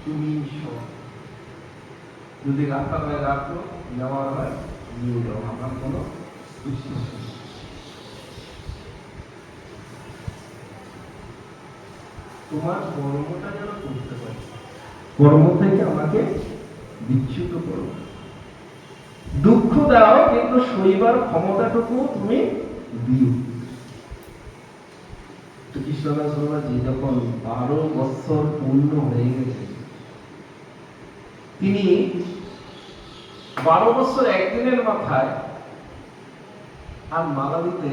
তুমি সব যদি রাখা হয় রাখো, নেওয়া হয় নিয়ে যাও, আমার কোনো বিশ্বাস নেই। তোমার কর্মটা যেন করতে পারি, কর্ম থেকে আমাকে বিচ্যুত করো। দুঃখ দাও কিন্তু সইবার ক্ষমতাটুকু তুমি দিও। কৃষ্ণদাস বাবাজি যখন 12 বৎসর পূর্ণ হয়ে গেছে, তিনি 12 বৎসর একদিনের মাথায় আর মালা দিতে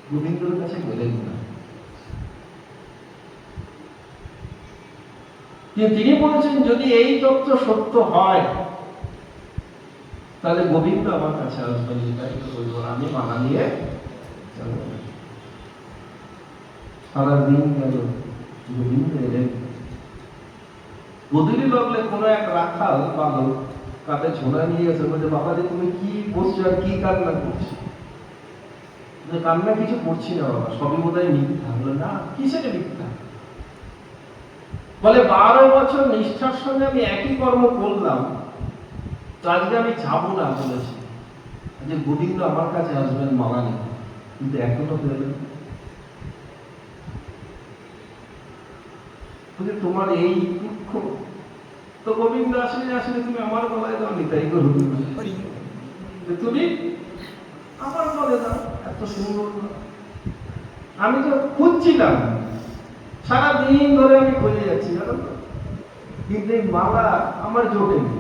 গোবিন্দর কাছে গেলেন না। তিনি বলেছেন যদি এই তত্ত্ব সত্য হয় তাহলে গোবিন্দ আমার কাছে আসবেন, এটাই তো বলবো, আমি মালা নিয়ে যাবো। সারাদিন গেল, গোবিন্দ এলেন। বদলি লাগলে কোনো এক রাখাল বালক কাতে ঝোলা নিয়ে এসে বলছে, বাবাজি তুমি কি বসছো আর কি কান্না করছো? কান্না কিছু করছি না বাবা, সবই বোধহয় মিথ্যা। বলে না, কিসের মিথ্যা? বলে 12 বছর নিষ্ঠার সঙ্গে আমি একই কর্ম করলাম, আজকে আমি যাবো না বলেছি যে গোবিন্দ আমার কাছে আসবেন মালা নিয়ে, কিন্তু এখনো পেলেন। তোমার এই দুঃখ তো গোবিন্দ আসলে আসলে তুমি আমার গলায় দাও, নিতাই করো, তুমি আমার গলায় দাও, এত সুন্দর। আমি তো খুঁজছিলাম, সারাদিন ধরে আমি খুঁজে যাচ্ছি, জানো তো, কিন্তু এই মালা আমার জোটেনি।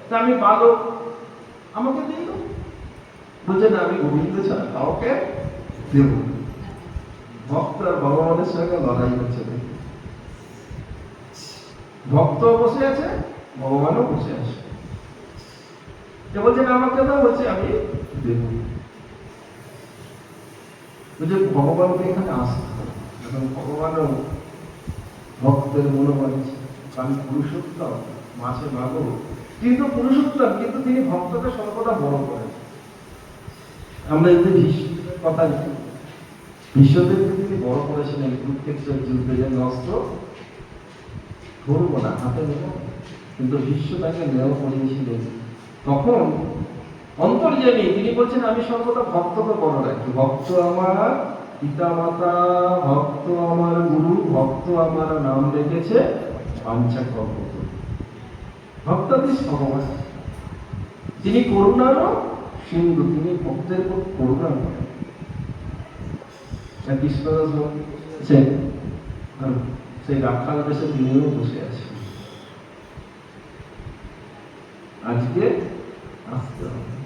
তা আমি বালক, আমাকে দিই তো, বলছে না আমি গোবিন্দ ছাড়া কাউকে দেব। ভক্ত আর ভগবানের সঙ্গে লড়াই হচ্ছে, ভক্ত বসে আছে, ভগবানও বসে আছে। বলছেন আমাকে দাও, বলছে আমি দেব। বলছে ভগবানকে এখানে আসতে হবে, এখন ভগবানও ভক্তের মনোবল, আমি পুরুষোত্তম, মাঝে মাগো, কিন্তু পুরুষোত্তম, কিন্তু তিনি ভক্তকে সর্বদা বড় করেন। আমরা যদি ভীষ্মের কথা জানি, ভীষ্মদেবকে তিনি বড় করেছিলেন, কুরুক্ষেত্রের যুদ্ধে যে অস্ত্র ধরবো না, হাতে নেব, কিন্তু ভীষ্ম তাকে নেওয়া করিয়েছিলেন। তখন অন্তর্যামী তিনি বলছেন আমি সর্বদা ভক্তকে বড় রাখি, ভক্ত আমার পিতা মাতা, ভক্ত আমার গুরু, ভক্ত আমার নাম রেখেছে পাঞ্চা কর্ম। ভক্তাদেশ ভগবান, তিনি করুণারও সিন্ধু, তিনি ভক্তের উপর করুণা করেন। কৃষ্ণদাস বলছেন সেই রাখাল দেশে তিনিও বসে আছেন। আজকে আসতে হবে।